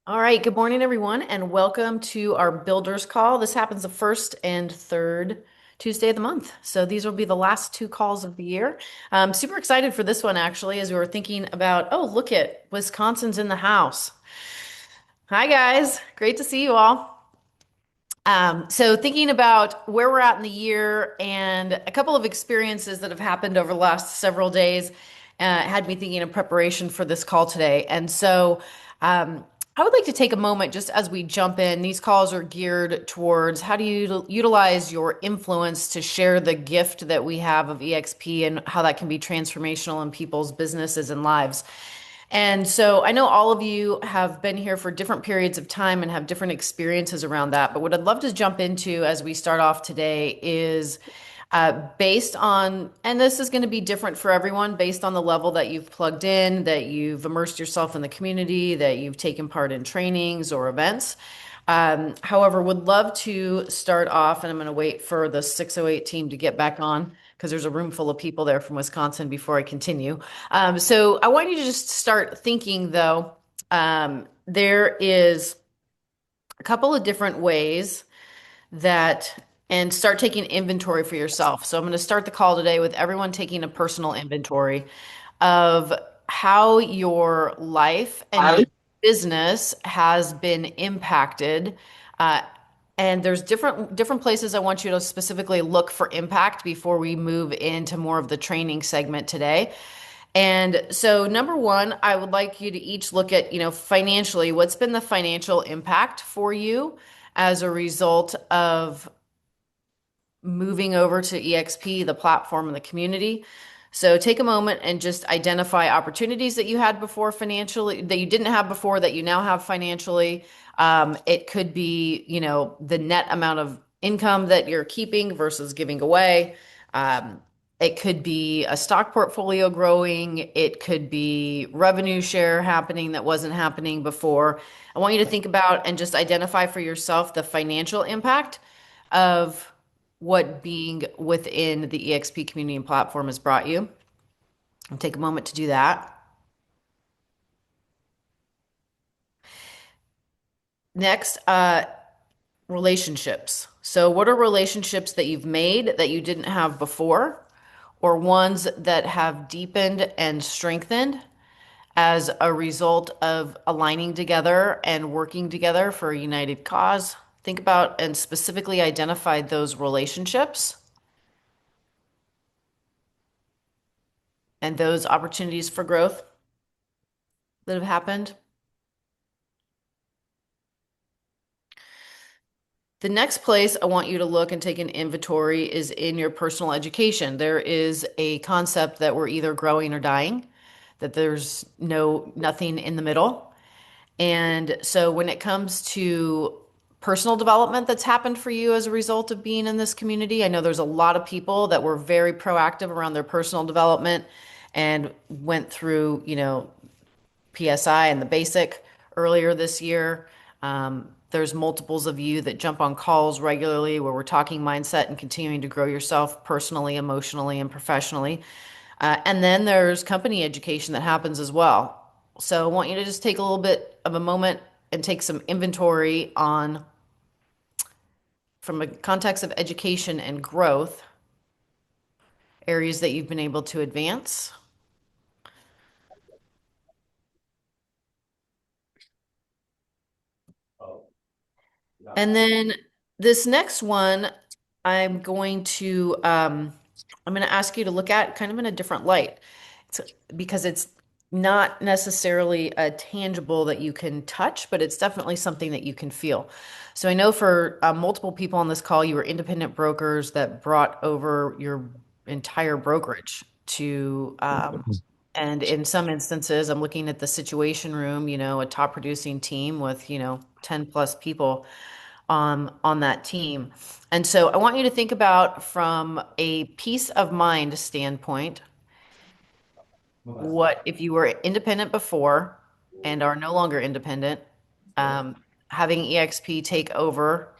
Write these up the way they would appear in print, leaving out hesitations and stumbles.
All right, good morning, everyone, and welcome to our Builders Call. This happens the first and third Tuesday of the month. So these will be the last two calls of the year. I'm super excited for this one, actually, as we were thinking about, oh, look at Wisconsin's in the house. Hi, guys. Great to see you all. So thinking about where we're at in the year and a couple of experiences that have happened over the last several days had me thinking in preparation for this call today. And so I would like to take a moment just as we jump in. These calls are geared towards how do you utilize your influence to share the gift that we have of EXP and how that can be transformational in people's businesses and lives. And so I know all of you have been here for different periods of time and have different experiences around that. But what I'd love to jump into as we start off today is based on, and this is going to be different for everyone based on the level that you've plugged in, that you've immersed yourself in the community, that you've taken part in trainings or events. However, would love to start off, and I'm going to wait for the 608 team to get back on because there's a room full of people there from Wisconsin before I continue. So I want you to just start thinking, though, there is a couple of different ways that, and start taking inventory for yourself. So I'm going to start the call today with everyone taking a personal inventory of how your life and your business has been impacted. Uh, and there's different places I want you to specifically look for impact before we move into more of the training segment today. And so number one, I would like you to each look at, financially, what's been the financial impact for you as a result of moving over to EXP, the platform and the community. So take a moment and just identify opportunities that you had before financially, that you didn't have before, that you now have financially. It could be, the net amount of income that you're keeping versus giving away. Um, it could be a stock portfolio growing. It could be revenue share happening that wasn't happening before. I want you to think about and just identify for yourself the financial impact of what being within the EXP community and platform has brought you. And take a moment to do that. Next, relationships. So, what are relationships that you've made that you didn't have before, or ones that have deepened and strengthened as a result of aligning together and working together for a united cause? Think about and specifically identify those relationships and those opportunities for growth that have happened. The next place I want you to look and take an inventory is in your personal education. There is a concept that we're either growing or dying, that there's nothing in the middle. And so when it comes to personal development that's happened for you as a result of being in this community, I know there's a lot of people that were very proactive around their personal development and went through, PSI and the basic earlier this year. There's multiples of you that jump on calls regularly where we're talking mindset and continuing to grow yourself personally, emotionally, and professionally. And then there's company education that happens as well. So I want you to just take a little bit of a moment and take some inventory on, from a context of education and growth, areas that you've been able to advance. And then this next one, I'm going to I'm going to ask you to look at kind of in a different light. It's because it's not necessarily a tangible that you can touch, but it's definitely something that you can feel. So I know for multiple people on this call, you were independent brokers that brought over your entire brokerage to, and in some instances, I'm looking at the Situation Room, a top producing team with, 10 plus people on that team. And so I want you to think about from a peace of mind standpoint, what if you were independent before and are no longer independent, um, having EXP take over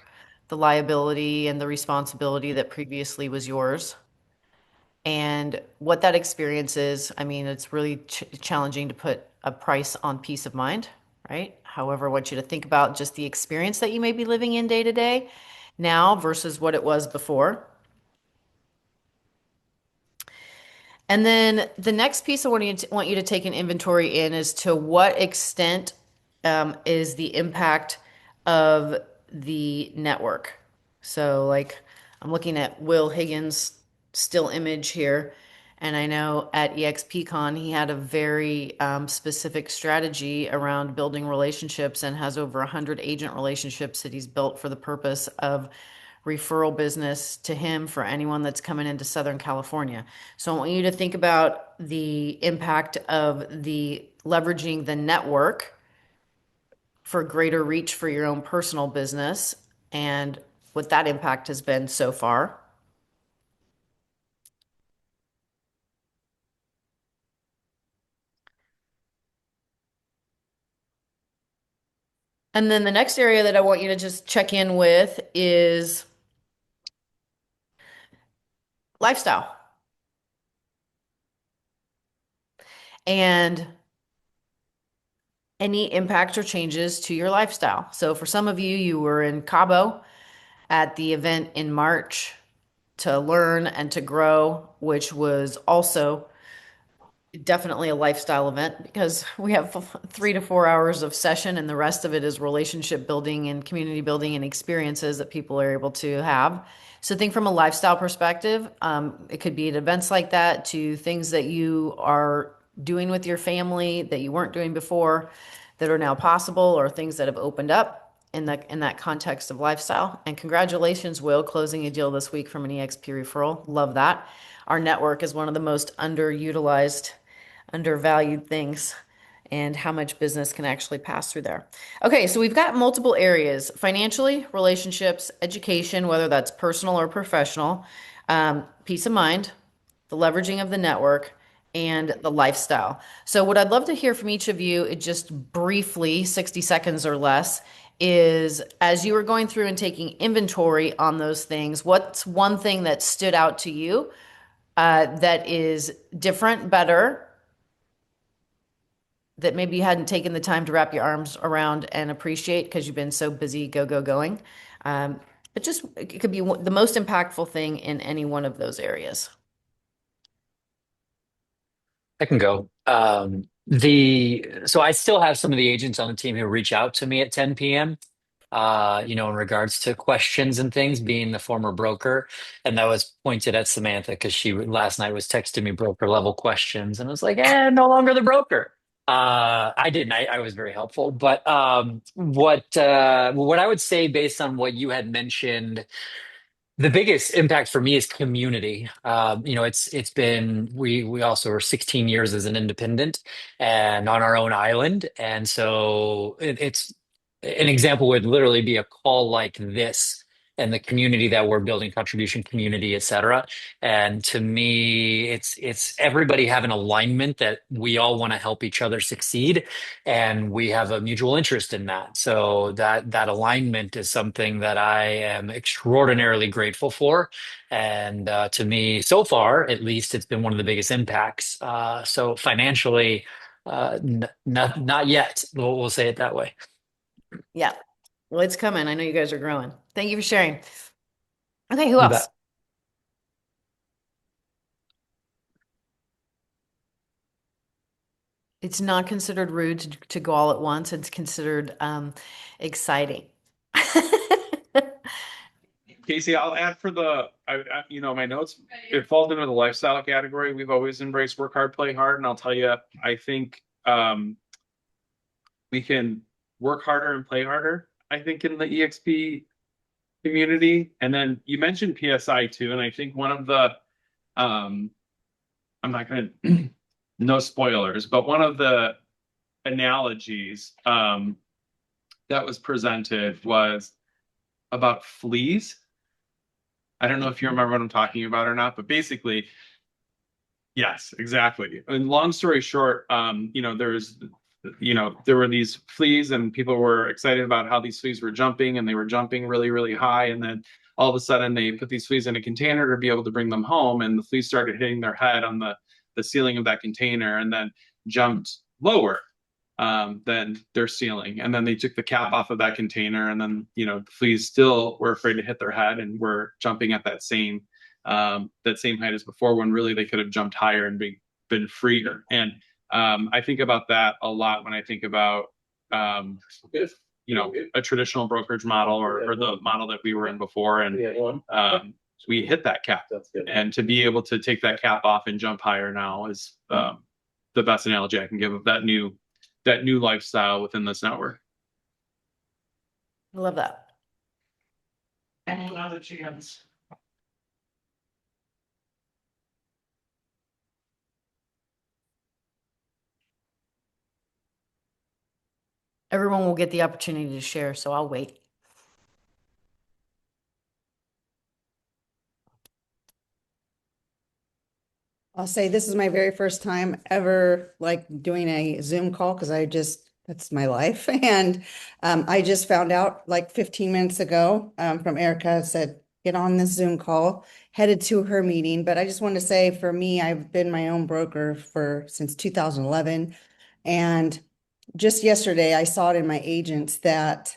the liability and the responsibility that previously was yours. And what that experience is, I mean, it's really challenging to put a price on peace of mind, right? However, I want you to think about just the experience that you may be living in day to day now versus what it was before. And then the next piece I want you to take an inventory in is to what extent is the impact of the network. So, like, I'm looking at Will Higgins' still image here, and I know at EXPCon he had a very specific strategy around building relationships and has over 100 agent relationships that he's built for the purpose of referral business to him for anyone that's coming into Southern California. So I want you to think about the impact of the leveraging the network for greater reach for your own personal business and what that impact has been so far. And then the next area that I want you to just check in with is lifestyle. And any impact or changes to your lifestyle. So for some of you, you were in Cabo at the event in March to learn and to grow, which was also definitely a lifestyle event because we have 3 to 4 hours of session and the rest of it is relationship building and community building and experiences that people are able to have. So think from a lifestyle perspective. It could be at events like that to things that you are doing with your family that you weren't doing before that are now possible or things that have opened up in that context of lifestyle. And congratulations, Will, closing a deal this week from an EXP referral. Love that. Our network is one of the most underutilized, undervalued things, and how much business can actually pass through there. Okay, so we've got multiple areas: financially, relationships, education, whether that's personal or professional, peace of mind, the leveraging of the network, and the lifestyle. So, what I'd love to hear from each of you, just briefly, 60 seconds or less, is as you were going through and taking inventory on those things, what's one thing that stood out to you that is different, better, that maybe you hadn't taken the time to wrap your arms around and appreciate because you've been so busy going. Um, but just it could be the most impactful thing in any one of those areas. I can go. So I still have some of the agents on the team who reach out to me at 10 p.m. In regards to questions and things, being the former broker. And that was pointed at Samantha because she last night was texting me broker level questions, and I was like, no longer the broker. I didn't. I was very helpful. But what I would say based on what you had mentioned, the biggest impact for me is community. It's been we also are 16 years as an independent and on our own island, and so it's an example would literally be a call like this and the community that we're building, contribution community, et cetera. And to me, it's everybody have an alignment that we all want to help each other succeed, and we have a mutual interest in that. So that alignment is something that I am extraordinarily grateful for, and to me, so far at least, it's been one of the biggest impacts. So financially, not yet. We'll say it that way. Yeah. Well, it's coming. I know you guys are growing. Thank you for sharing. Okay, who You else? bet. It's not considered rude to go all at once. It's considered exciting. Casey, I'll add for my notes. It falls into the lifestyle category. We've always embraced work hard, play hard, and I'll tell you, I think we can work harder and play harder. I think in the EXP community, and then you mentioned PSI too, and I think one of the um, I'm not going to no spoilers, but one of the analogies that was presented was about fleas. I don't know if you remember what I'm talking about or not, but basically, yes, exactly. And long story short, there were these fleas, and people were excited about how these fleas were jumping, and they were jumping really, really high. And then all of a sudden, they put these fleas in a container to be able to bring them home, and the fleas started hitting their head on the ceiling of that container, and then jumped lower. then they're stealing. And then they took the cap off of that container, and then the fleas still were afraid to hit their head and were jumping at that same height as before, when really they could have jumped higher and been freer. And I think about that a lot when I think about a traditional brokerage model, or the model that we were in before, and we hit that cap. And to be able to take that cap off and jump higher now is the best analogy I can give of that new lifestyle within this network. I love that. Another chance. Everyone will get the opportunity to share, so I'll wait. I'll say this is my very first time ever like doing a Zoom call because that's my life. And I just found out like 15 minutes ago from Erica, said, get on this Zoom call, headed to her meeting. But I just want to say for me, I've been my own broker since 2011. And just yesterday, I saw it in my agents that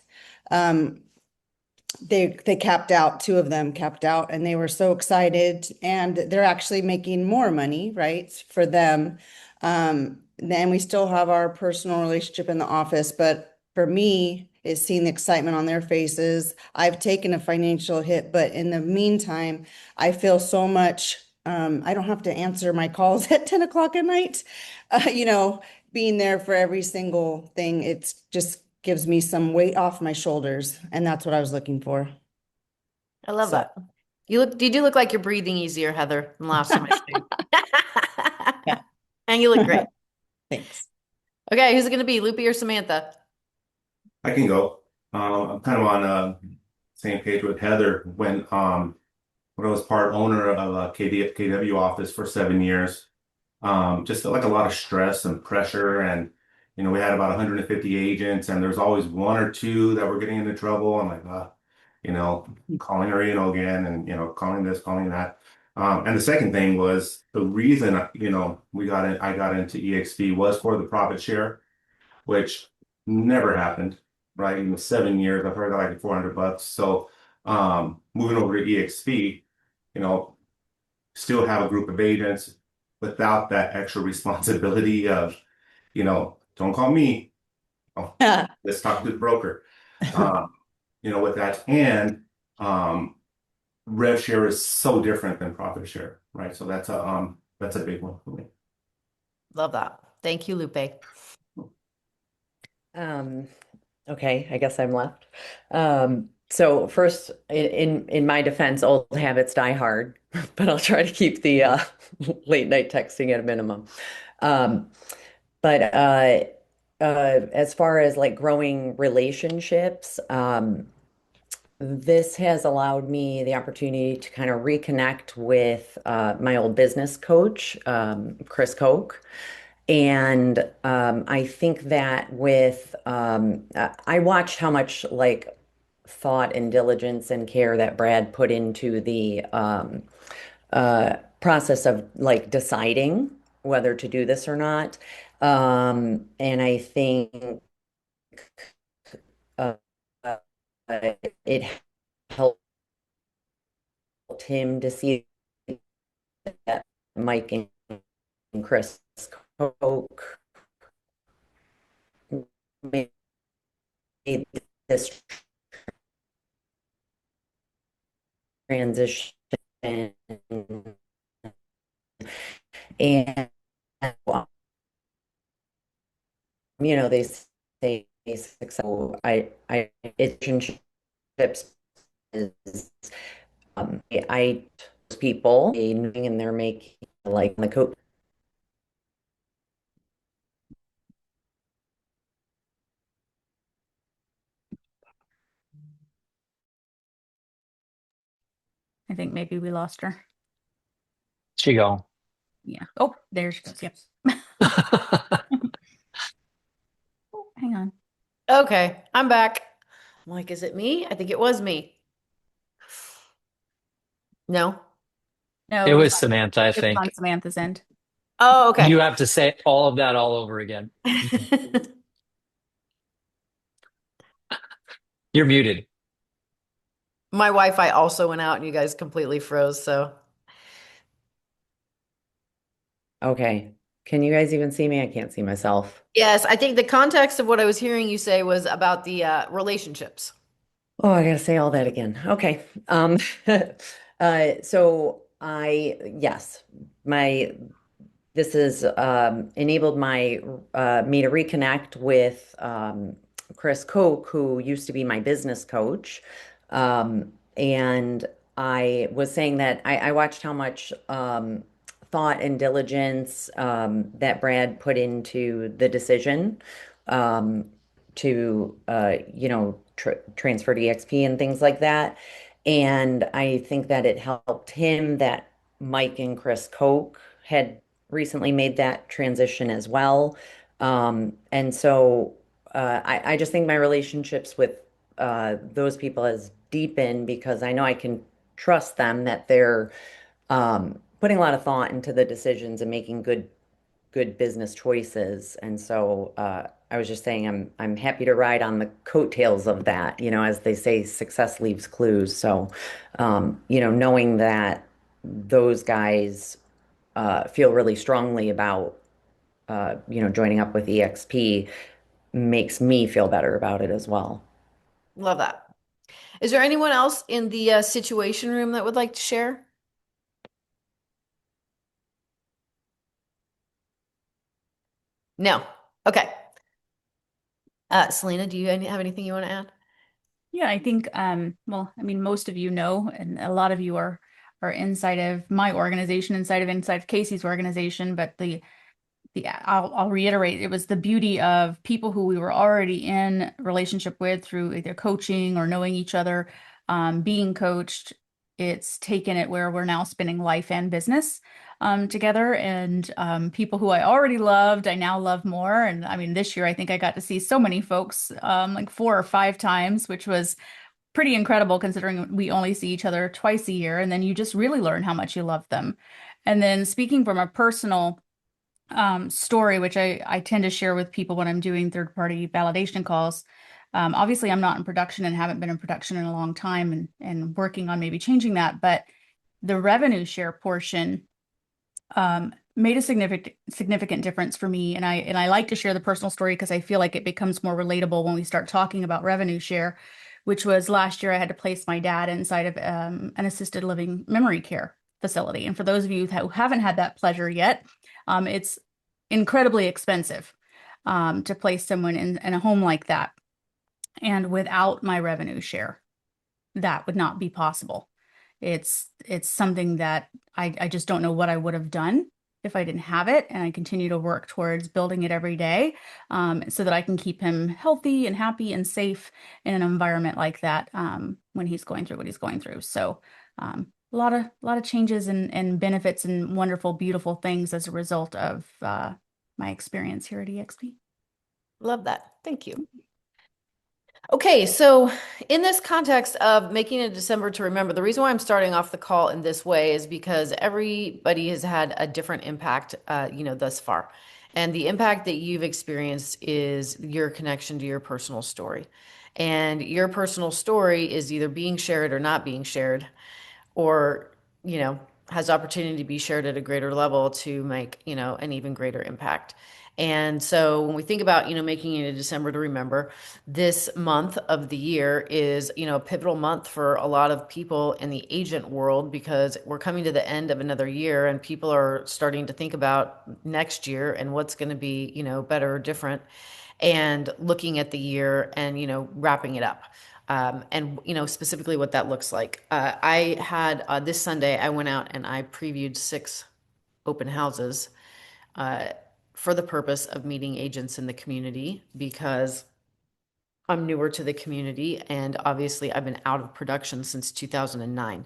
they capped out, two of them capped out, and they were so excited, and they're actually making more money, right, for them. Then we still have our personal relationship in the office, but for me, is seeing the excitement on their faces. I've taken a financial hit, but in the meantime, I feel so much. I don't have to answer my calls at 10 o'clock at night. Being there for every single thing, it's just gives me some weight off my shoulders, and that's what I was looking for. I love So- that. You do look like you're breathing easier, Heather, than last time I spoke. Yeah. And you look great. Thanks. Okay, who's it going to be, Loopy or Samantha? I can go. I'm kind of on same page with Heather. When I was part owner of a KW office for 7 years, just felt like a lot of stress and pressure. And we had about 150 agents, and there's always one or two that were getting into trouble. I'm like, calling her, again, and calling this, calling that. And the second thing was the reason, I got into EXP was for the profit share, which never happened, right? In the 7 years, I've heard like $400. So moving over to EXP, you know, still have a group of agents without that extra responsibility of, don't call me. Oh, let's talk to the broker. With that. And rev share is so different than profit share, right? So that's a big one for me. Love that. Thank you, Lupe. Okay, I guess I'm left. So first, in my defense, old habits die hard, but I'll try to keep the late night texting at a minimum. But as far as like growing relationships, this has allowed me the opportunity to kind of reconnect with my old business coach, Chris Koch. And I think that I watched how much like thought and diligence and care that Brad put into the process of like deciding whether to do this or not. And I think uh, it helped him to see that Mike and Chris Koch made this transition, and they say so I relationships is I people and they're making like the coach. I think maybe we lost her. She go. Yeah. Oh, there she goes. Yep. Oh, hang on. Okay, I'm back. I'm like, is it me? I think it was me. No? No, It was on- Samantha, I it was on think. Samantha's end. Oh, okay. You have to say all of that all over again. You're muted. My Wi-Fi also went out and you guys completely froze, so Okay. Can you guys even see me? I can't see myself. yes, I think the context of what I was hearing you say was about the relationships. Oh, I gotta say all that again. Okay. So yes, my this has enabled my me to reconnect with Chris Koch, who used to be my business coach. And I was saying that I watched how much thought and diligence that Brad put into the decision um, to transfer to EXP and things like that. And I think that it helped him that Mike and Chris Koch had recently made that transition as well. And so I just think my relationships with those people has deepened because I know I can trust them that they're putting a lot of thought into the decisions and making good business choices. And so I was just saying I'm happy to ride on the coattails of that, as they say, success leaves clues. So knowing that those guys feel really strongly about joining up with EXP makes me feel better about it as well. Love that. Is there anyone else in the situation room that would like to share? No. Okay. Selena, do you have anything you want to add? Yeah, I think well, I mean most of you know and a lot of you are inside of my organization, inside of Casey's organization, but I'll reiterate, it was the beauty of people who we were already in relationship with through either coaching or knowing each other, being coached. It's taken it where we're now spending life and business together, and people who I already loved, I now love more. And I mean, this year I think I got to see so many folks, like 4 or 5 times, which was pretty incredible considering we only see each other twice a year. And then you just really learn how much you love them. And then speaking from a personal story, which I tend to share with people when I'm doing third party validation calls. Obviously, I'm not in production and haven't been in production in a long time and working on maybe changing that. But the revenue share portion made a significant difference for me. And I like to share the personal story because I feel like it becomes more relatable when we start talking about revenue share, which was last year I had to place my dad inside of an assisted living memory care facility. And for those of you who haven't had that pleasure yet, it's incredibly expensive to place someone in a home like that. And without my revenue share, that would not be possible. It's something that I just don't know what I would have done if I didn't have it. And I continue to work towards building it every day so that I can keep him healthy and happy and safe in an environment like that when he's going through what he's going through. So a lot of changes and benefits and wonderful, beautiful things as a result of my experience here at EXP. Love that. Thank you. Okay, so in this context of making a December to remember, the reason why I'm starting off the call in this way is because everybody has had a different impact, thus far. And the impact that you've experienced is your connection to your personal story. And your personal story is either being shared or not being shared, or, has opportunity to be shared at a greater level to make, an even greater impact. And so when we think about, making it a December to remember, this month of the year is, a pivotal month for a lot of people in the agent world because we're coming to the end of another year and people are starting to think about next year and what's going to be, better or different, and looking at the year and, wrapping it up. And specifically what that looks like. I had this Sunday, I went out and I previewed 6 open houses uh, for the purpose of meeting agents in the community because I'm newer to the community and obviously I've been out of production since 2009.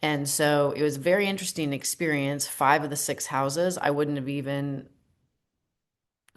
And so it was a very interesting experience. 5 of the 6 houses, I wouldn't have even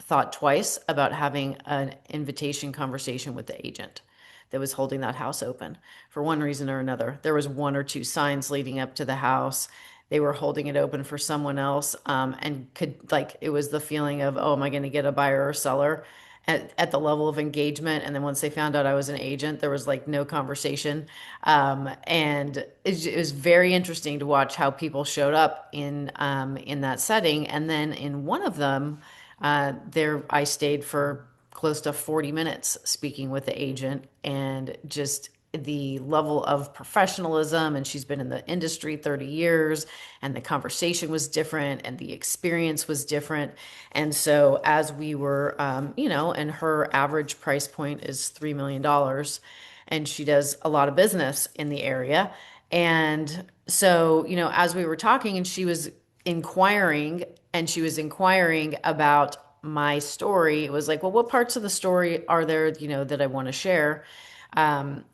thought twice about having an invitation conversation with the agent that was holding that house open for one reason or another. There was 1 or 2 signs leading up to the house. They were holding it open for someone else, and it was the feeling of, oh, am I going to get a buyer or seller? at the level of engagement. And then once they found out I was an agent, there was like no conversation. And it was very interesting to watch how people showed up in that setting. And then in one of them, there I stayed for close to 40 minutes speaking with the agent, and just the level of professionalism, and she's been in the industry 30 years, and the conversation was different and the experience was different. And so as we were and her average price point is $3 million, and she does a lot of business in the area. And so, as we were talking, and she was inquiring about my story, it was like, well, what parts of the story are there, that I want to share? Um,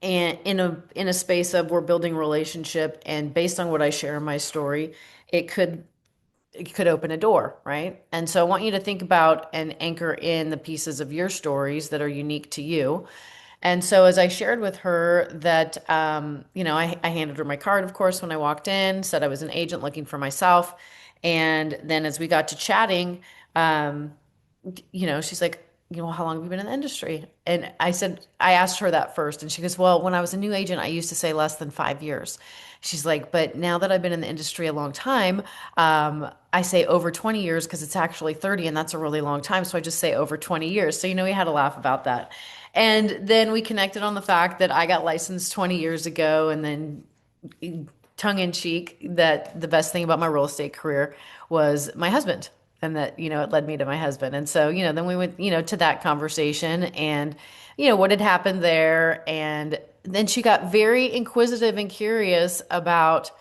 and in a space of, we're building a relationship, and based on what I share in my story, it could it could open a door, right? And so I want you to think about and anchor in the pieces of your stories that are unique to you. And so as I shared with her that, I handed her my card, of course, when I walked in, said I was an agent looking for myself. And then as we got to chatting, um, she's like, how long have you been in the industry? And I asked her that first. And she goes, well, when I was a new agent, I used to say less than 5 years. She's like, but now that I've been in the industry a long time, I say over 20 years because it's actually 30, and that's a really long time. So I just say over 20 years. So, we had a laugh about that. And then we connected on the fact that I got licensed 20 years ago, and then tongue in cheek, that the best thing about my real estate career was my husband, and that, it led me to my husband. And so, then we went, to that conversation, and, what had happened there. And then she got very inquisitive and curious about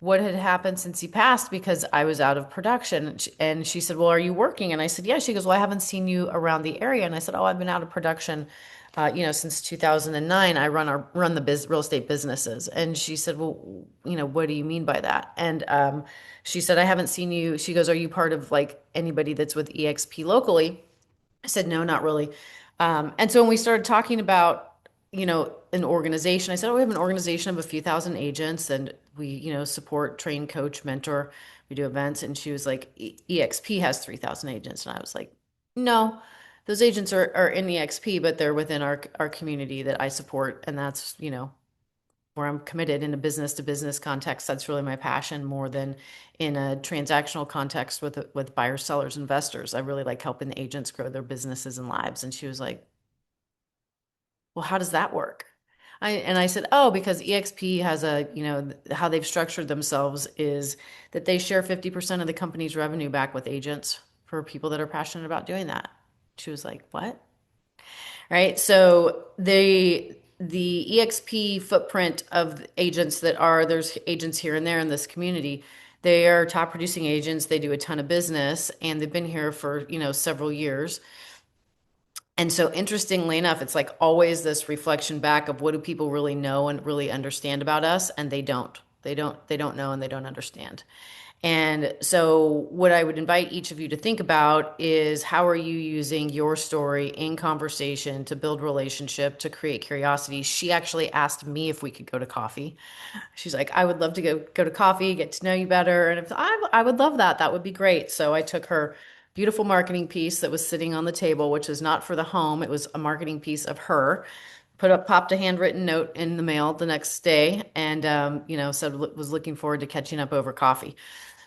what had happened since he passed, because I was out of production. And she said, well, are you working? And I said, yeah. She goes, well, I haven't seen you around the area. And I said, oh, I've been out of production, since 2009. I run the real estate businesses. And she said, well, what do you mean by that? And she said, I haven't seen you. She goes, are you part of like anybody that's with EXP locally? I said, no, not really. And so when we started talking about, an organization, I said, oh, we have an organization of a few thousand agents, and we, support, train, coach, mentor. We do events. And she was like, EXP has 3,000 agents. And I was like, no, those agents are in EXP, but they're within our community that I support. And that's, where I'm committed in a business to business context. That's really my passion, more than in a transactional context with buyers, sellers, investors. I really like helping the agents grow their businesses and lives. And she was like, well, how does that work? And I said, oh, because EXP has how they've structured themselves is that they share 50% of the company's revenue back with agents for people that are passionate about doing that. She was like, what? Right. So the EXP footprint of agents there's agents here and there in this community. They are top producing agents. They do a ton of business, and they've been here for, several years. And so interestingly enough, it's like always this reflection back of, what do people really know and really understand about us? And they don't. They don't know, and they don't understand. And so what I would invite each of you to think about is, how are you using your story in conversation to build relationship, to create curiosity? She actually asked me if we could go to coffee. She's like, I would love to go to coffee, get to know you better. And if I would love that. That would be great. So I took her beautiful marketing piece that was sitting on the table, which is not for the home. It was a marketing piece of her. Popped a handwritten note in the mail the next day, and said was looking forward to catching up over coffee.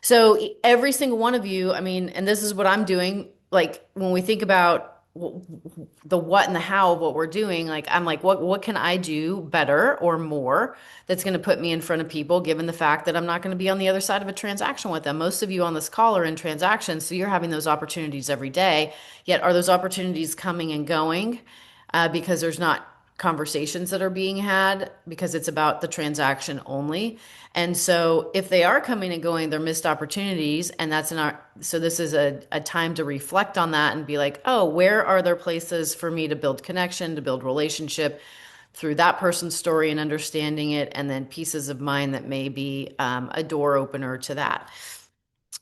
So every single one of you, I mean, and this is what I'm doing. Like when we think about the what and the how of what we're doing, like I'm like, what can I do better or more that's going to put me in front of people, given the fact that I'm not going to be on the other side of a transaction with them. Most of you on this call are in transactions, so you're having those opportunities every day. Yet are those opportunities coming and going because there's not conversations that are being had, because it's about the transaction only. And so if they are coming and going, they're missed opportunities. And so this is a time to reflect on that and be like, oh, where are there places for me to build connection, to build relationship through that person's story and understanding it, and then pieces of mine that may be a door opener to that.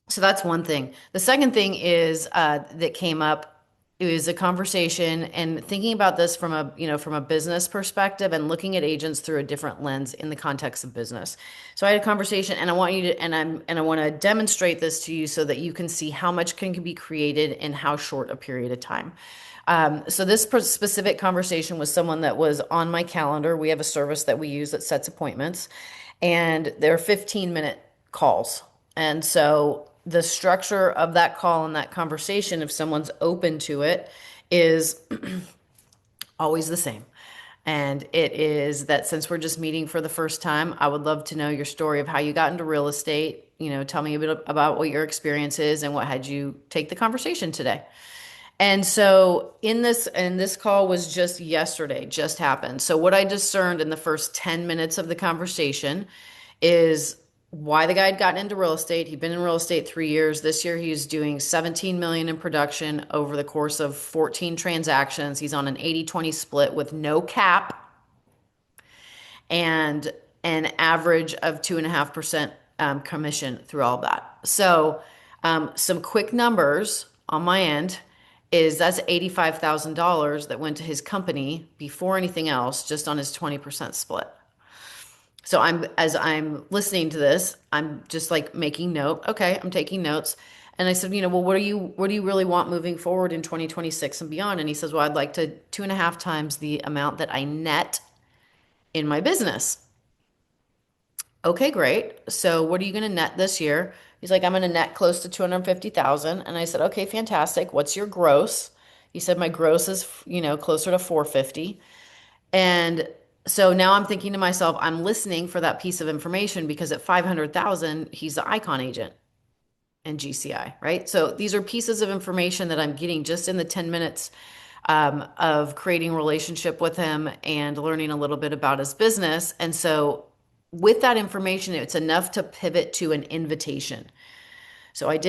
So that's one thing. The second thing is that came up. It was a conversation, and thinking about this from a business perspective, and looking at agents through a different lens in the context of business. So I had a conversation, and I want you to, and I want to demonstrate this to you so that you can see how much can be created in how short a period of time. So this specific conversation was someone that was on my calendar. We have a service that we use that sets appointments, and they're 15-minute calls. And so the structure of that call and that conversation, if someone's open to it, is always the same. And it is that since we're just meeting for the first time, I would love to know your story of how you got into real estate. Tell me a bit about what your experience is and what had you take the conversation today. And so and this call was just yesterday, just happened. So what I discerned in the first 10 minutes of the conversation is why the guy had gotten into real estate. He'd been in real estate 3 years. This year he's doing 17 million in production over the course of 14 transactions. He's on an 80-20 split with no cap and an average of 2.5% commission through all that. So some quick numbers on my end is that's $85,000 that went to his company before anything else, just on his 20% split. So as I'm listening to this, I'm just like making note. Okay, I'm taking notes. And I said, well, what do you really want moving forward in 2026 and beyond? And he says, well, I'd like to 2.5 times the amount that I net in my business. Okay, great. So what are you going to net this year? He's like, I'm going to net close to 250,000. And I said, okay, fantastic. What's your gross? He said, my gross is, closer to 450. And so now I'm thinking to myself, I'm listening for that piece of information because at 500,000, he's the icon agent and GCI, right? So these are pieces of information that I'm getting just in the 10 minutes of creating a relationship with him and learning a little bit about his business. And so with that information, it's enough to pivot to an invitation. So I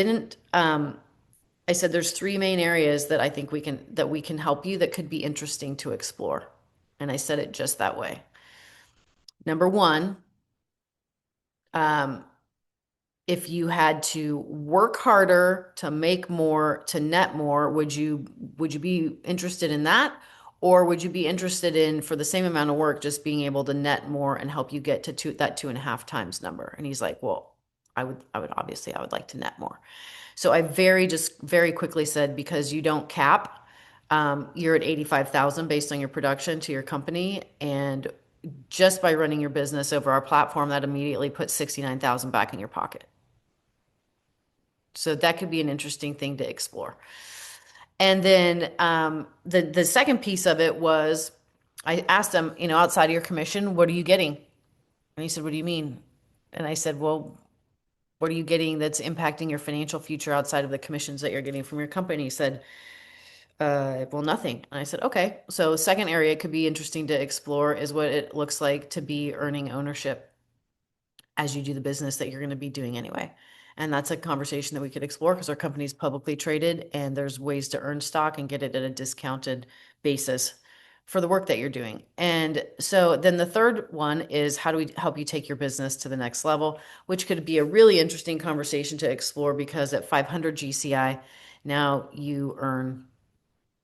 said, there's three main areas that I think we can help you that could be interesting to explore. And I said it just that way. Number one, if you had to work harder to make more, to net more, would you be interested in that? Or would you be interested in, for the same amount of work, just being able to net more and help you get to that 2.5 times number? And he's like, well, I would obviously, I would like to net more. So I very quickly said, because you don't cap, you're at 85,000 based on your production to your company. And just by running your business over our platform, that immediately puts 69,000 back in your pocket. So that could be an interesting thing to explore. And then the second piece of it was, I asked him, outside of your commission, what are you getting? And he said, what do you mean? And I said, well, what are you getting that's impacting your financial future outside of the commissions that you're getting from your company? He said, well, nothing. And I said, okay. So second area could be interesting to explore is what it looks like to be earning ownership as you do the business that you're going to be doing anyway. And that's a conversation that we could explore because our company's publicly traded and there's ways to earn stock and get it at a discounted basis for the work that you're doing. And so then the third one is, how do we help you take your business to the next level, which could be a really interesting conversation to explore because at 500 GCI, now you earn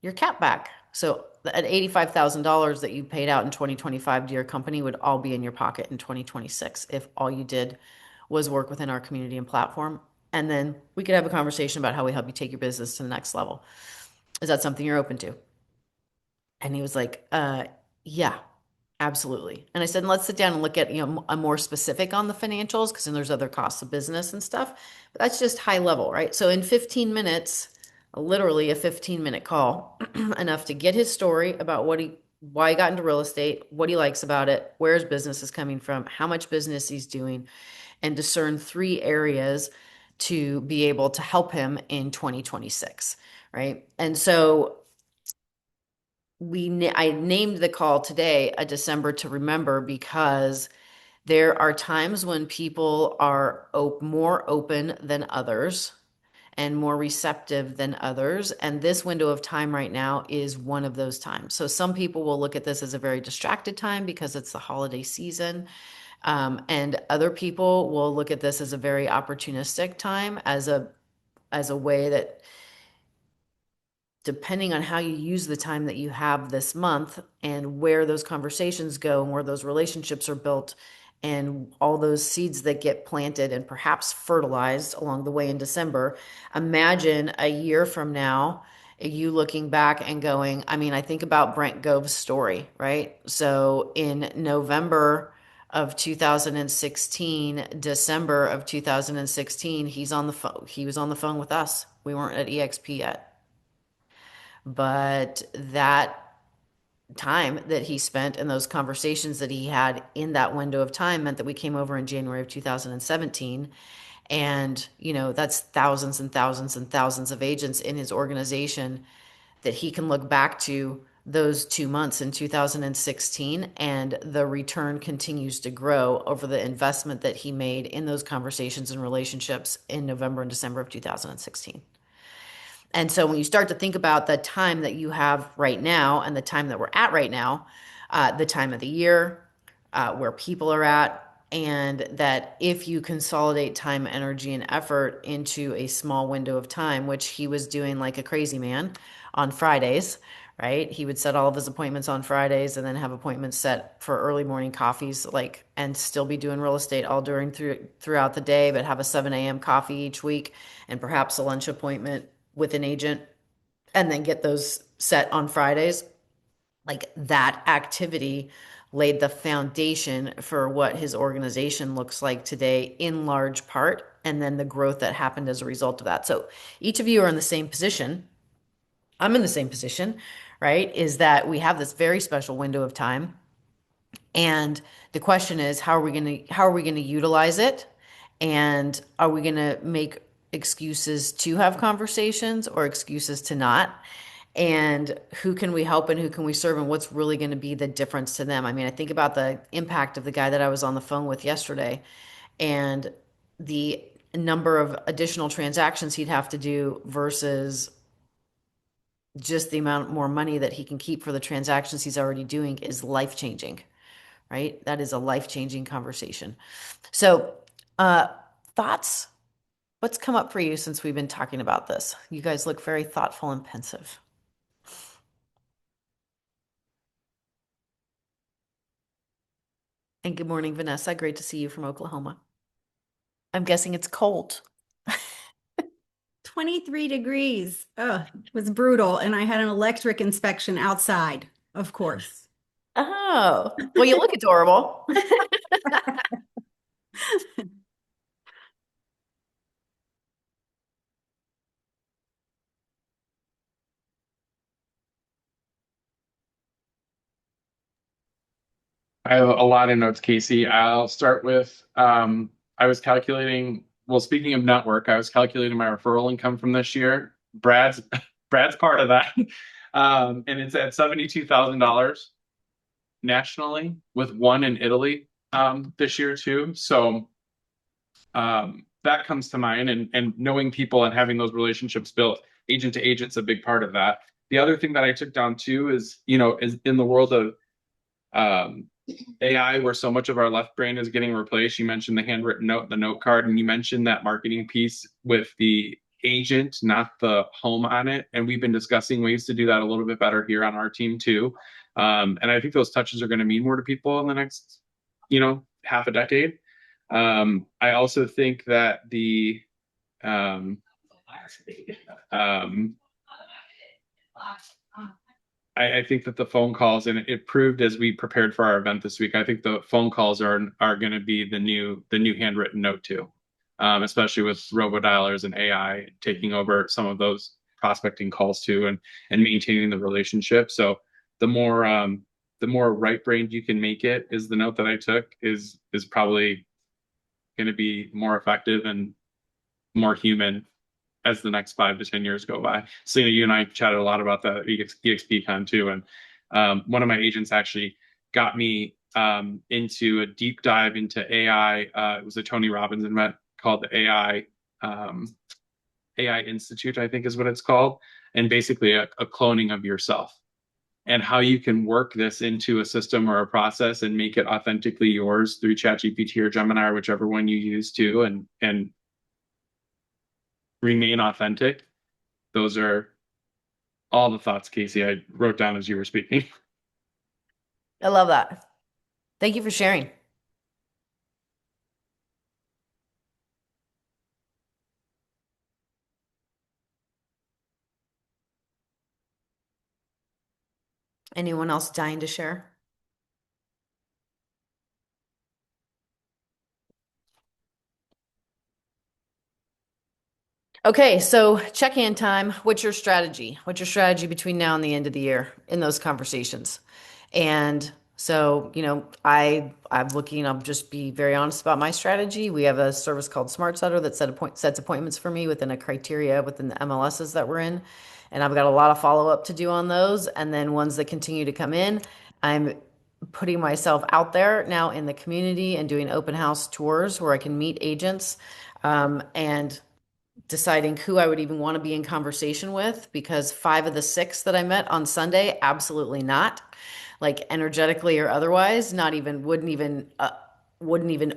your cap back. So at $85,000 that you paid out in 2025 to your company would all be in your pocket in 2026 if all you did was work within our community and platform. And then we could have a conversation about how we help you take your business to the next level. Is that something you're open to? And he was like, yeah, absolutely. And I said, let's sit down and look at, a more specific on the financials because then there's other costs of business and stuff. But that's just high level, right? So in 15 minutes, literally a 15-minute call, enough to get his story about why he got into real estate, what he likes about it, where his business is coming from, how much business he's doing, and discern three areas to be able to help him in 2026, right? And so I named the call today a December to Remember because there are times when people are more open than others and more receptive than others. And this window of time right now is one of those times. So some people will look at this as a very distracted time because it's the holiday season. And other people will look at this as a very opportunistic time, as a way that, depending on how you use the time that you have this month and where those conversations go and where those relationships are built and all those seeds that get planted and perhaps fertilized along the way in December. Imagine a year from now you looking back and going, I mean, I think about Brent Gove's story, right? So in November of 2016, December of 2016, he's on the phone. He was on the phone with us. We weren't at EXP yet. But that time that he spent and those conversations that he had in that window of time meant that we came over in January of 2017. And, that's thousands and thousands and thousands of agents in his organization that he can look back to those 2 months in 2016, and the return continues to grow over the investment that he made in those conversations and relationships in November and December of 2016. And so when you start to think about the time that you have right now and the time that we're at right now, the time of the year, where people are at, and that if you consolidate time, energy, and effort into a small window of time, which he was doing like a crazy man on Fridays, right? He would set all of his appointments on Fridays and then have appointments set for early morning coffees, like, and still be doing real estate all throughout the day, but have a 7 a.m. coffee each week and perhaps a lunch appointment with an agent and then get those set on Fridays. Like that activity laid the foundation for what his organization looks like today in large part, and then the growth that happened as a result of that. So each of you are in the same position. I'm in the same position, right? Is that we have this very special window of time, and the question is, how are we going to utilize it? And are we going to make excuses to have conversations or excuses to not? And who can we help and who can we serve and what's really going to be the difference to them? I mean, I think about the impact of the guy that I was on the phone with yesterday and the number of additional transactions he'd have to do versus just the amount more money that he can keep for the transactions he's already doing is life changing, right? That is a life changing conversation. So, uh, thoughts? What's come up for you since we've been talking about this? You guys look very thoughtful and pensive. And good morning, Vanessa. Great to see you from Oklahoma. I'm guessing it's cold. 23 degrees. Oh, it was brutal. And I had an electric inspection outside, of course. Oh, well, you look adorable. I have a lot of notes, Casey. I'll start with I was calculating, well, speaking of network, I was calculating my referral income from this year. Brad's part of that. And it's at $72,000 nationally, with one in Italy this year too. So that comes to mind, and knowing people and having those relationships built agent to agent's a big part of that. The other thing that I took down too is, is in the world of AI, where so much of our left brain is getting replaced. You mentioned the handwritten note, the note card, and you mentioned that marketing piece with the agent, not the home on it. And we've been discussing ways to do that a little bit better here on our team too. And I think those touches are going to mean more to people in the next, half a decade. I also think that um, um, I think that the phone calls, and it proved as we prepared for our event this week, I think the phone calls are going to be the new handwritten note too, especially with robodialers and AI taking over some of those prospecting calls too, and maintaining the relationship. So the more right brained you can make it, is the note that I took, is probably going to be more effective and more human as the next 5 to 10 years go by. Selena, you and I chatted a lot about that at EXPCon too. And one of my agents actually got me into a deep dive into AI. It was a Tony Robbins event called the AI Institute, I think is what it's called. And basically a cloning of yourself, and how you can work this into a system or a process and make it authentically yours through ChatGPT or Gemini or whichever one you use to, and remain authentic. Those are all the thoughts, Casey, I wrote down as you were speaking. I love that. Thank you for sharing. Anyone else dying to share? Okay, so check-in time. What's your strategy? What's your strategy between now and the end of the year in those conversations? And so, I'm looking, I'll just be very honest about my strategy. We have a service called Smart Setter that sets appointments for me within a criteria within the MLSs that we're in. And I've got a lot of follow-up to do on those. And then ones that continue to come in, I'm putting myself out there now in the community and doing open house tours where I can meet agents. And deciding who I would even want to be in conversation with because 5 of the 6 that I met on Sunday, absolutely not. Like energetically or otherwise, not even wouldn't even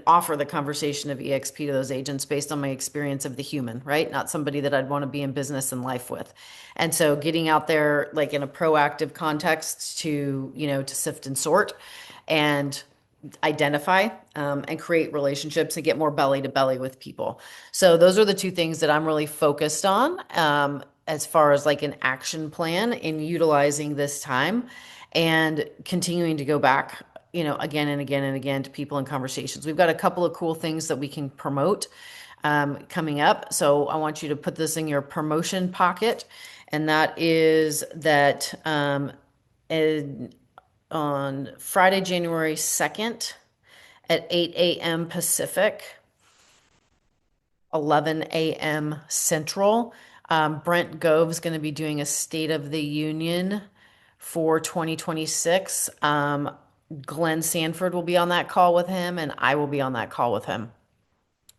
offer the conversation of EXP to those agents based on my experience of the human, right? Not somebody that I'd want to be in business and life with. And so getting out there like in a proactive context to sift and sort and identify and create relationships and get more belly to belly with people. So those are the 2 things that I'm really focused on as far as like an action plan in utilizing this time and continuing to go back, again and again and again to people in conversations. We've got a couple of cool things that we can promote coming up. So I want you to put this in your promotion pocket. And that is that on Friday, January 2nd at 8 a.m. Pacific, 11 a.m. Central. Brent Gove's going to be doing a State of the Union for 2026. Glenn Sanford will be on that call with him, and I will be on that call with him.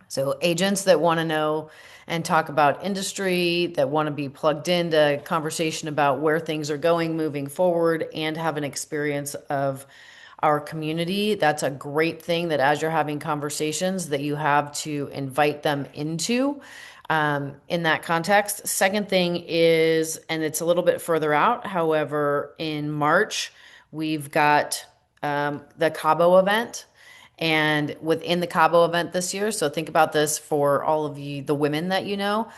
So agents that want to know and talk about industry, that want to be plugged into conversation about where things are going moving forward and have an experience of our community, that's a great thing that as you're having conversations that you have to invite them into in that context. Second thing is, and it's a little bit further out, however, in March, we've got the Cabo event. And within the Cabo event this year, so think about this for all of the women that you know.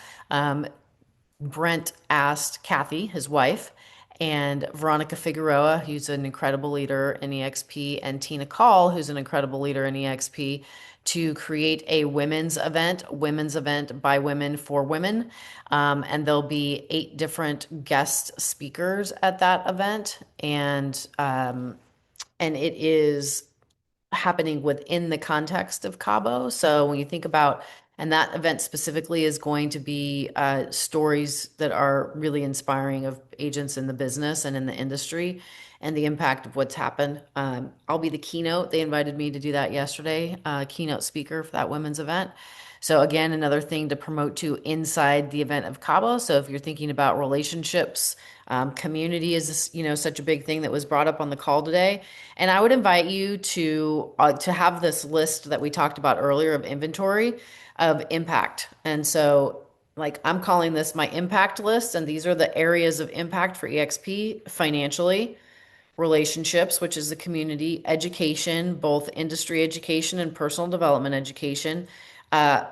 Brent asked Kathy, his wife, and Veronica Figueroa, who's an incredible leader in EXP, and Tina Call, who's an incredible leader in EXP, to create a women's event by women for women. And there'll be 8 different guest speakers at that event. And it is happening within the context of Cabo. So when you think about, and that event specifically is going to be stories that are really inspiring of agents in the business and in the industry and the impact of what's happened. I'll be the keynote. They invited me to do that yesterday, keynote speaker for that women's event. So again, another thing to promote to inside the event of Cabo. So if you're thinking about relationships, community is such a big thing that was brought up on the call today. And I would invite you to have this list that we talked about earlier of inventory of impact. And so like I'm calling this my impact list, and these are the areas of impact for EXP: financially, relationships, which is the community, education, both industry education and personal development education,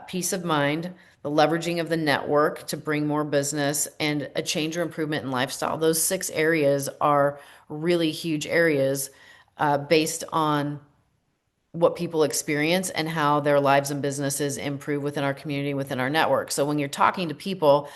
peace of mind, the leveraging of the network to bring more business, and a change or improvement in lifestyle. Those 6 areas are really huge areas based on what people experience and how their lives and businesses improve within our community, within our network. So when you're talking to people,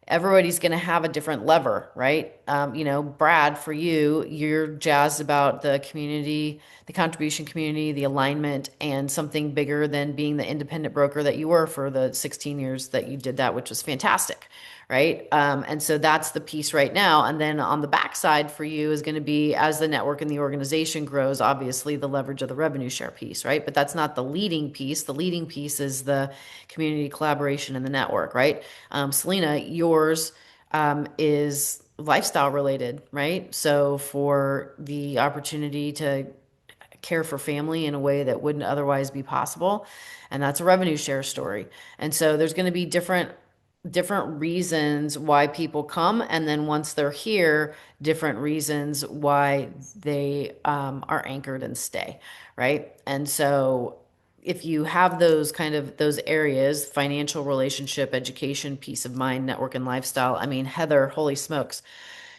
everybody's going to have a different lever, right? Brad, for you, you're jazzed about the community, the contribution community, the alignment, and something bigger than being the independent broker that you were for the 16 years that you did that, which was fantastic, right? And so that's the piece right now. And then on the backside for you is going to be as the network and the organization grows, obviously the leverage of the revenue share piece, right? But that's not the leading piece. The leading piece is the community collaboration and the network, right? Selena, yours is lifestyle related, right? So for the opportunity to care for family in a way that wouldn't otherwise be possible, and that's a revenue share story. And so there's going to be different reasons why people come, and then once they're here, different reasons why they are anchored and stay, right? And so if you have those areas, financial, relationship, education, peace of mind, network, and lifestyle, I mean, Heather, holy smokes,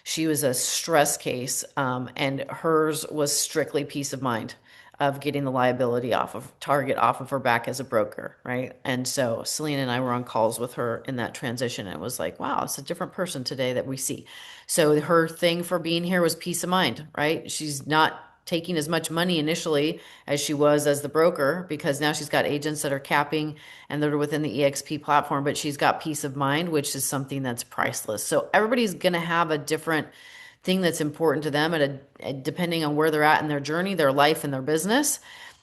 She was a stress case, and hers was strictly peace of mind of getting the liability off of target off of her back as a broker, right? And so Selena and I were on calls with her in that transition, and it was like, wow, it's a different person today that we see. So her thing for being here was peace of mind, right? She's not taking as much money initially as she was as the broker because now she's got agents that are capping and that are within the EXP platform, but she's got peace of mind, which is something that's priceless. So everybody's going to have a different thing that's important to them depending on where they're at in their journey, their life, and their business.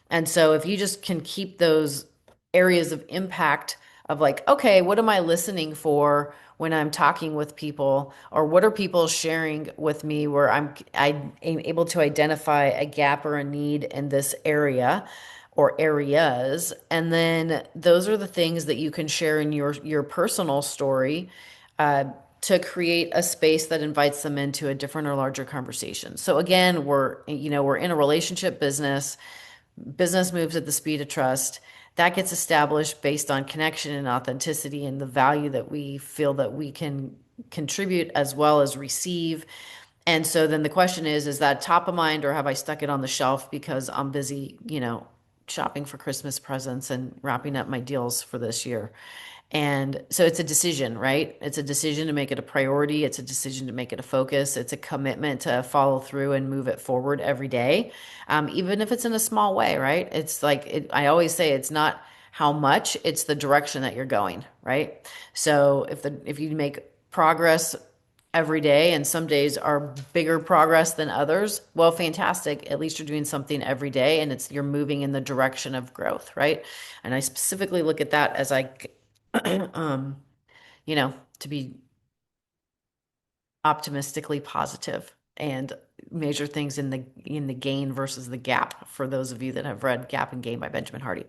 And so if you just can keep those areas of impact of like, okay, what am I listening for when I'm talking with people, or what are people sharing with me where I am able to identify a gap or a need in this area or areas, and then those are the things that you can share in your personal story uh, to create a space that invites them into a different or larger conversation. So again, we're in a relationship business. Business moves at the speed of trust. That gets established based on connection and authenticity and the value that we feel that we can contribute as well as receive. And so then the question is that top of mind, or have I stuck it on the shelf because I'm busy, shopping for Christmas presents and wrapping up my deals for this year? And so it's a decision, right? It's a decision to make it a priority. It's a decision to make it a focus. It's a commitment to follow through and move it forward every day, even if it's in a small way, right? It's like I always say, it's not how much, it's the direction that you're going, right? So if you make progress every day, and some days are bigger progress than others, well, fantastic. At least you're doing something every day, and you're moving in the direction of growth, right? And I specifically look at that as um, to be optimistically positive and measure things in the gain versus the gap, for those of you that have read Gap and Gain by Benjamin Hardy.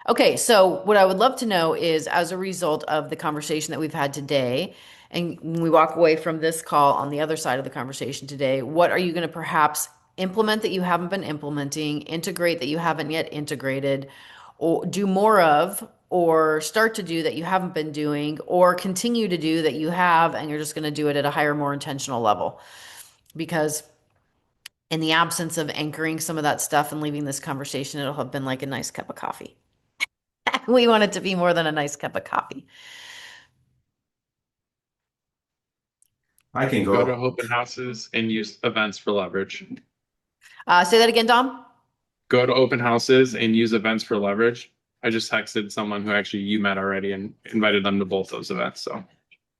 Okay, so what I would love to know is, as a result of the conversation that we've had today, and when we walk away from this call on the other side of the conversation today, what are you going to perhaps implement that you haven't been implementing, integrate that you haven't yet integrated, or do more of, or start to do that you haven't been doing, or continue to do that you have, and you're just going to do it at a higher, more intentional level? Because in the absence of anchoring some of that stuff and leaving this conversation, it'll have been like a nice cup of coffee. We want it to be more than a nice cup of coffee. I can Go to go. open houses and use events for leverage. Say that again, Dom. Go to open houses and use events for leverage. I just texted someone who actually you met already and invited them to both those events. So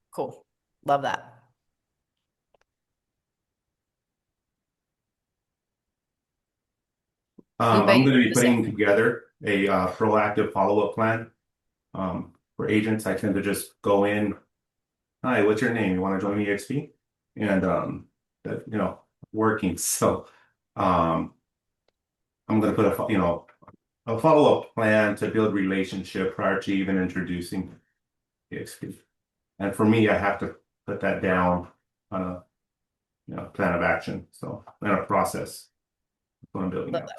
Cool. Love that. Lupe, I'm you going to want be to say? putting together a proactive follow-up plan. For agents, I tend to just go in. Hi, what's your name? You want to join EXP? And working. So um, I'm going to put a follow-up plan to build relationship prior to even introducing EXP. And for me, I have to put that down on a plan of action. So and a process. That's what I'm building out.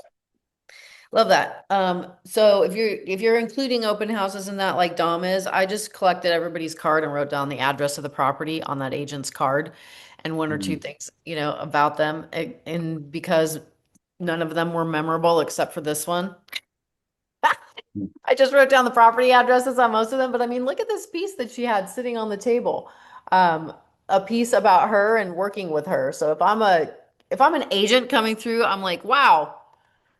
Love that. So if you're including open houses in that, like Dom is, I just collected everybody's card and wrote down the address of the property on that agent's card, and one or two Mhm. things, about them. And because none of them were memorable except for this one, I just wrote down the property addresses on most of them. But I mean, look at this piece that she had sitting on the table. Um, a piece about her and working with her. So if I'm an agent coming through, I'm like, wow.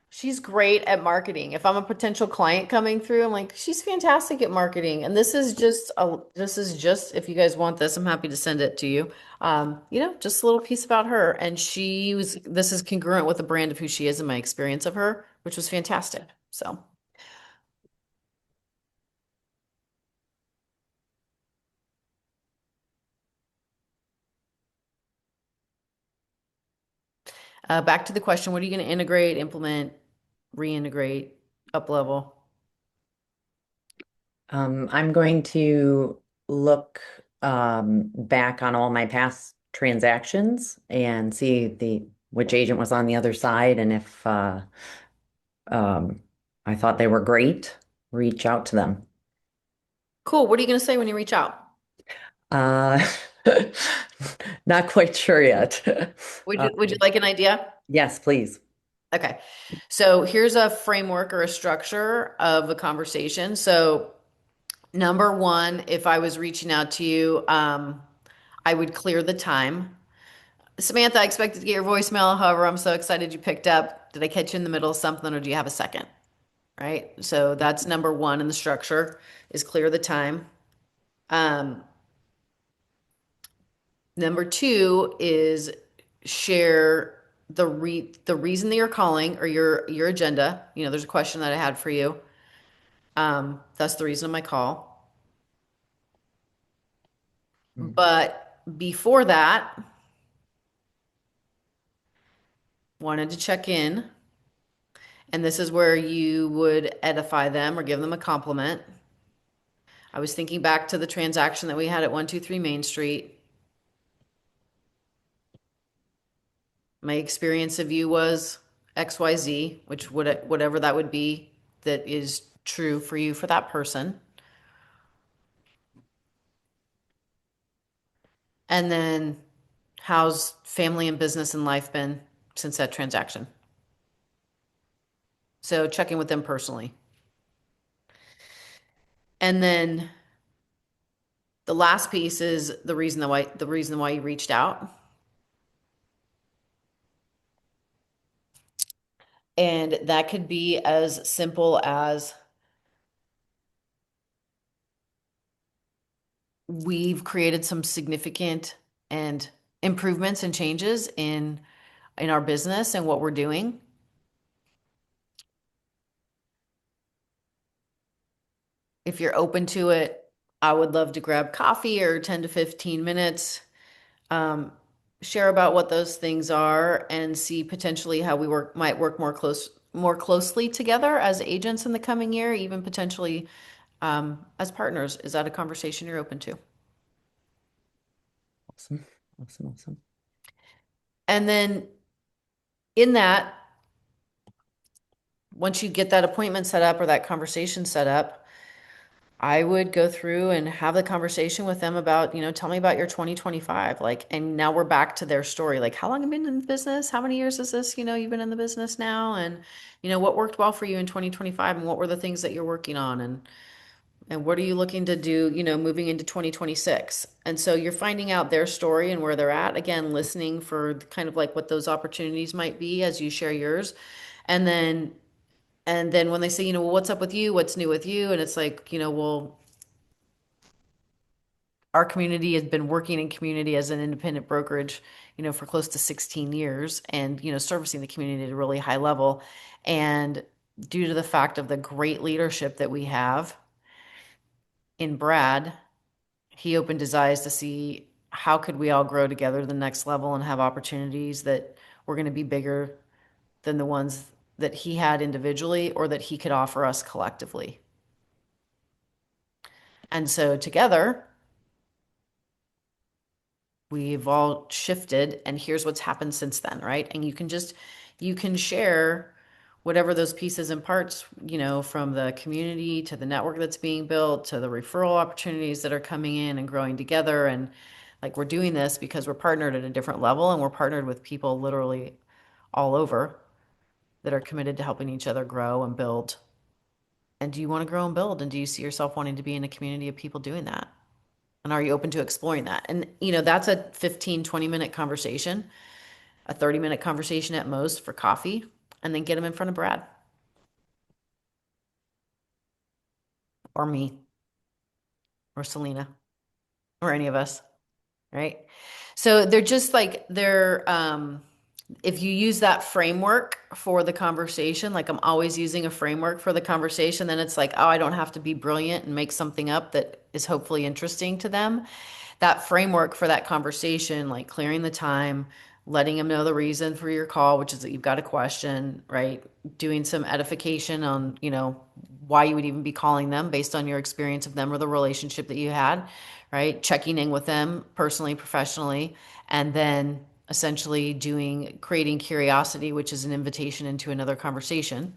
She's great at marketing. If I'm a potential client coming through, I'm like, she's fantastic at marketing. And this is just, if you guys want this, I'm happy to send it to you. Just a little piece about her. And this is congruent with the brand of who she is and my experience of her, which was fantastic. So, back to the question, what are you going to integrate, implement, reintegrate, up level? I'm going to look back on all my past transactions and see which agent was on the other side, and if um, I thought they were great, reach out to them. Cool. What are you going to say when you reach out? Uh, Not quite sure yet. Would you like an idea? Yes, please. Okay. So here's a framework or a structure of a conversation. So number one, if I was reaching out to you, I would clear the time. Samantha, I expected to get your voicemail. However, I'm so excited you picked up. Did I catch you in the middle of something or do you have a second? Right. So that's number one in the structure is clear the time. Um, Number two is share the reason that you're calling or your agenda. You know, there's a question that I had for you. That's the reason of my call. Mm. But before that, wanted to check in, and this is where you would edify them or give them a compliment. I was thinking back to the transaction that we had at 123 Main Street. My experience of you was XYZ, which would whatever that would be that is true for you for that person. And then how's family and business and life been since that transaction? So checking with them personally. And then the last piece is the reason why you reached out. And that could be as simple as we've created some significant and improvements and changes in our business and what we're doing. If you're open to it, I would love to grab coffee or 10 to 15 minutes, um, share about what those things are and see potentially how we might work more closely together as agents in the coming year, even potentially as partners. Is that a conversation you're open to? Awesome. Awesome. Awesome. And then in that, once you get that appointment set up or that conversation set up, I would go through and have the conversation with them about, tell me about your 2025. Like, and now we're back to their story. Like, how long have you been in the business? How many years is this, you've been in the business now? And, what worked well for you in 2025 and what were the things that you're working on? And what are you looking to do, moving into 2026? And so you're finding out their story and where they're at. Again, listening for kind of like what those opportunities might be as you share yours. And then when they say, well, what's up with you? What's new with you? And it's like, well, our community has been working in community as an independent brokerage, for close to 16 years and, servicing the community at a really high level. And due to the fact of the great leadership that we have in Brad, he opened his eyes to see how could we all grow together to the next level and have opportunities that were going to be bigger than the ones that he had individually or that he could offer us collectively. And so together, we've all shifted and here's what's happened since then, right? And you can share whatever those pieces and parts, from the community to the network that's being built to the referral opportunities that are coming in and growing together. And like we're doing this because we're partnered at a different level and we're partnered with people literally all over that are committed to helping each other grow and build. And do you want to grow and build? And do you see yourself wanting to be in a community of people doing that? And are you open to exploring that? And, that's a 15, 20-minute conversation, a 30-minute conversation at most for coffee, and then get them in front of Brad or me or Selena or any of us, right? So they're just like, if you use that framework for the conversation, like I'm always using a framework for the conversation, then it's like, oh, I don't have to be brilliant and make something up that is hopefully interesting to them. That framework for that conversation, like clearing the time, letting them know the reason for your call, which is that you've got a question, right? Doing some edification on, why you would even be calling them based on your experience of them or the relationship that you had, right? Checking in with them personally, professionally, and then essentially creating curiosity, which is an invitation into another conversation.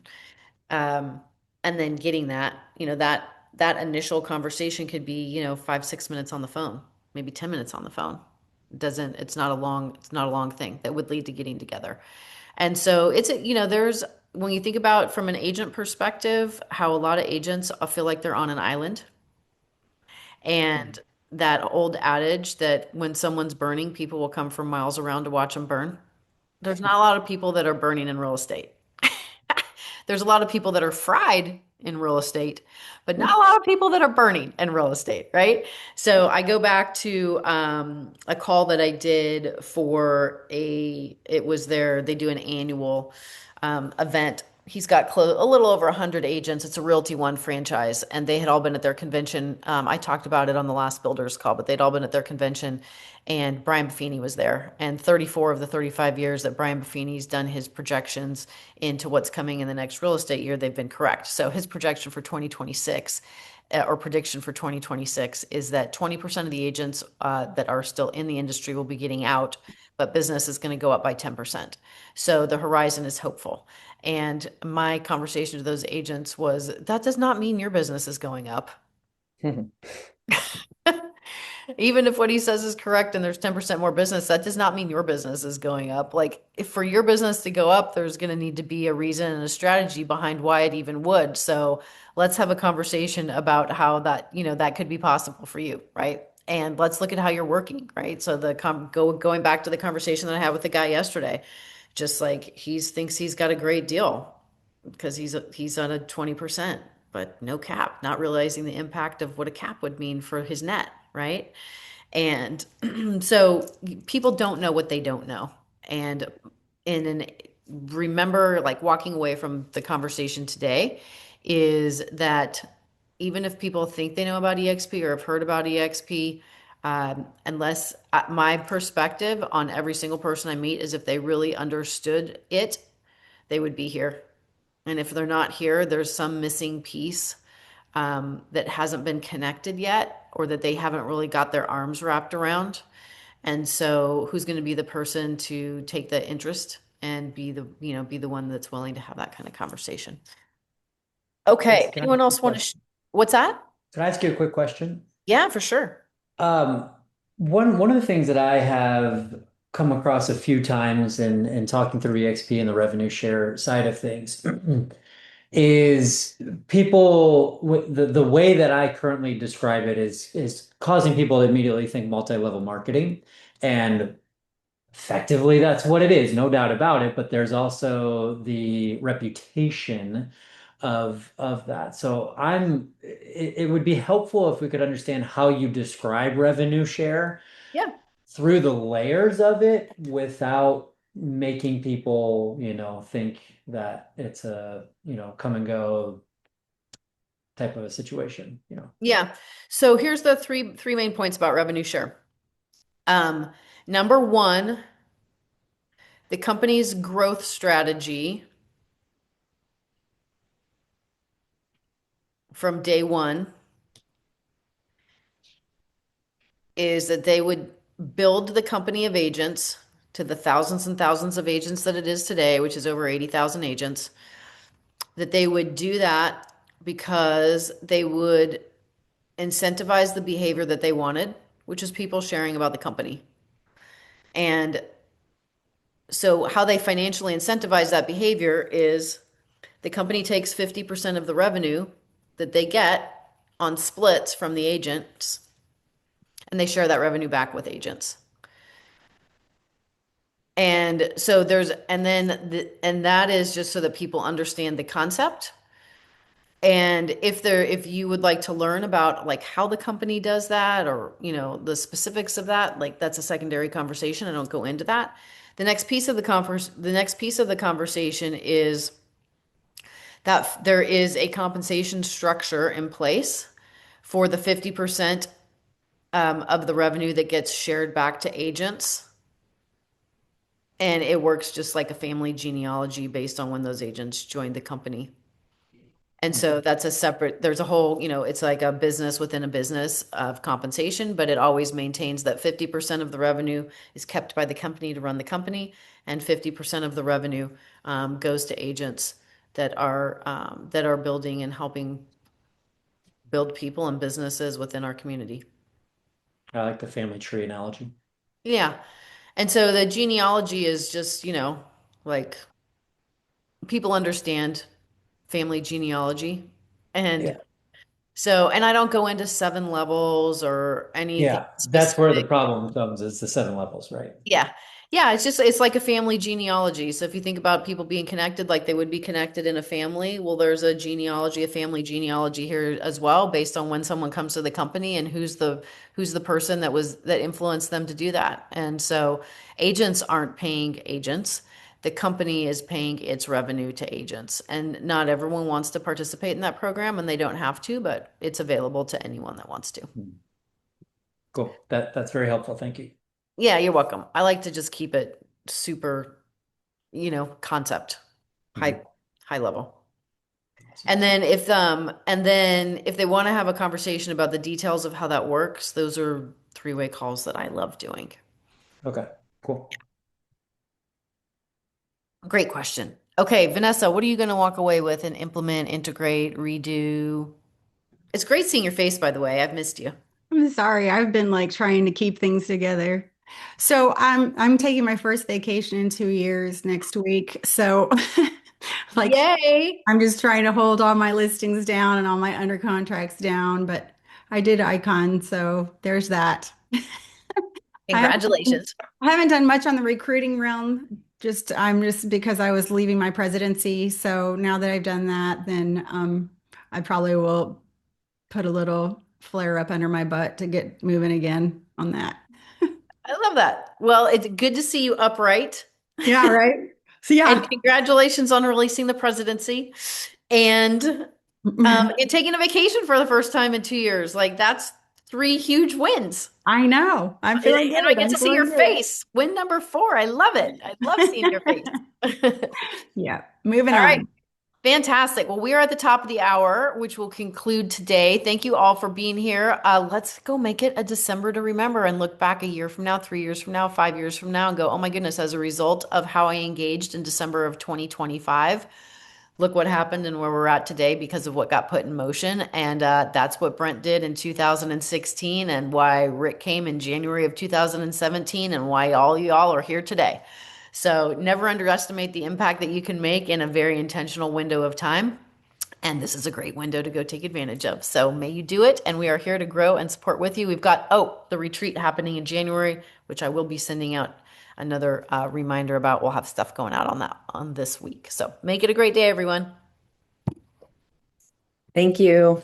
Um, and then getting that, that initial conversation could be, 5, 6 minutes on the phone. maybe 10 minutes on the phone. It's not a long thing that would lead to getting together. And so there's, when you think about from an agent perspective, how a lot of agents feel like they're on an island. And that old adage that when someone's burning, people will come from miles around to watch them burn. There's not a lot of people that are burning in real estate. There's a lot of people that are fried in real estate, but not a lot of people that are burning in real estate, right? So I go back to a call that I did it was they do an annual event. He's got a little over 100 agents. It's a Realty One franchise, and they had all been at their convention. I talked about it on the last Builders call, but they'd all been at their convention, and Brian Buffini was there. And 34 of the 35 years that Brian Buffini's done his projections into what's coming in the next real estate year, they've been correct. So his projection for 2026 or prediction for 2026 is that 20% of the agents that are still in the industry will be getting out, but business is going to go up by 10%. So the horizon is hopeful. And my conversation to those agents was that does not mean your business is going up. Even if what he says is correct and there's 10% more business, that does not mean your business is going up. Like, if for your business to go up, there's going to need to be a reason and a strategy behind why it even would. So let's have a conversation about how that could be possible for you, right? And let's look at how you're working, right? So going back to the conversation that I had with the guy yesterday, just like thinks he's got a great deal because he's on a 20%, but no cap, not realizing the impact of what a cap would mean for his net, right? And so people don't know what they don't know. And in remember, like, walking away from the conversation today is that even if people think they know about EXP or have heard about EXP, unless my perspective on every single person I meet is if they really understood it, they would be here. And if they're not here, there's some missing piece that hasn't been connected yet, or that they haven't really got their arms wrapped around. And so, who's going to be the person to take the interest and be the one that's willing to have that kind of conversation? Okay. Can I Anyone ask you else a want to? question? What's that? Can I ask you a quick question? Yeah, for sure. Um, one of the things that I have come across a few times in talking through EXP and the revenue share side of things is people with the way that I currently describe it is causing people to immediately think multi-level marketing. And effectively, that's what it is, no doubt about it. But there's also the reputation of that. So it would be helpful if we could understand how you describe revenue share Yeah. through the layers of it without making people, think that it's a, come and go type of a situation. Yeah. So here's the three main points about revenue share. Um, Number one, the company's growth strategy from day one is that they would build the company of agents to the thousands and thousands of agents that it is today, which is over 80,000 agents, that they would do that because they would incentivize the behavior that they wanted, which is people sharing about the company. And so, how they financially incentivize that behavior is the company takes 50% of the revenue that they get on splits from the agents, and they share that revenue back with agents. And so and that is just so that people understand the concept. And if you would like to learn about, like, how the company does that, or the specifics of that, like, that's a secondary conversation. I don't go into that. The next piece of the conversation is that there is a compensation structure in place for the 50% of the revenue that gets shared back to agents. And it works just like a family genealogy based on when those agents joined the company. And so that's there's a whole, it's like a business within a business of compensation, but it always maintains that 50% of the revenue is kept by the company to run the company, and 50% of the revenue goes to agents that are building and helping build people and businesses within our community. I like the family tree analogy. Yeah. And so the genealogy is just, like people understand family genealogy. And Yeah. so, and I don't go into seven levels or anything Yeah. That's where the specific. problem comes is the 7 levels, right? Yeah. Yeah, it's like a family genealogy. So if you think about people being connected like they would be connected in a family, well, there's a genealogy, a family genealogy here as well, based on when someone comes to the company and who's the person that influenced them to do that. And so agents aren't paying agents. The company is paying its revenue to agents. And not everyone wants to participate in that program and they don't have to, but it's available to anyone that wants to. Hmm. Cool. That's very helpful. Thank you. Yeah, you're welcome. I like to just keep it super, concept, high Mhm. high level. Awesome. And then if they want to have a conversation about the details of how that works, those are three-way calls that I love doing. Okay. Cool. Great question. Okay, Vanessa, what are you going to walk away with and implement, integrate, redo? It's great seeing your face, by the way. I've missed you. I'm sorry, I've been like trying to keep things together. So I'm taking my first vacation in 2 years next week. So like Yay! I'm just trying to hold all my listings down and all my under contracts down, but I did icon, so there's that. I haven't, Congratulations. I haven't done much on the recruiting realm. I'm just because I was leaving my presidency. So now that I've done that, then I probably will put a little flare up under my butt to get moving again on that. I love that. Well, it's good to see you upright. Yeah, right. So And yeah. congratulations on releasing the presidency and taking a vacation for the first time in 2 years. Like that's three huge wins. I know. I'm And feeling I good. get I'm to see your feeling good. face. Win number four. I love it. I love seeing your face. Yeah, moving All right. on. Fantastic. Well, we are at the top of the hour, which will conclude today. Thank you all for being here. Let's go make it a December to remember and look back a year from now, 3 years from now, 5 years from now, and go, oh my goodness, as a result of how I engaged in December of 2025. Look what happened and where we're at today because of what got put in motion. And that's what Brent did in 2016 and why Rick came in January of 2017 and why all y'all are here today. So never underestimate the impact that you can make in a very intentional window of time. And this is a great window to go take advantage of. So may you do it. And we are here to grow and support with you. We've got, the retreat happening in January, which I will be sending out another reminder about. We'll have stuff going out on that on this week. So make it a great day, everyone. Thank you.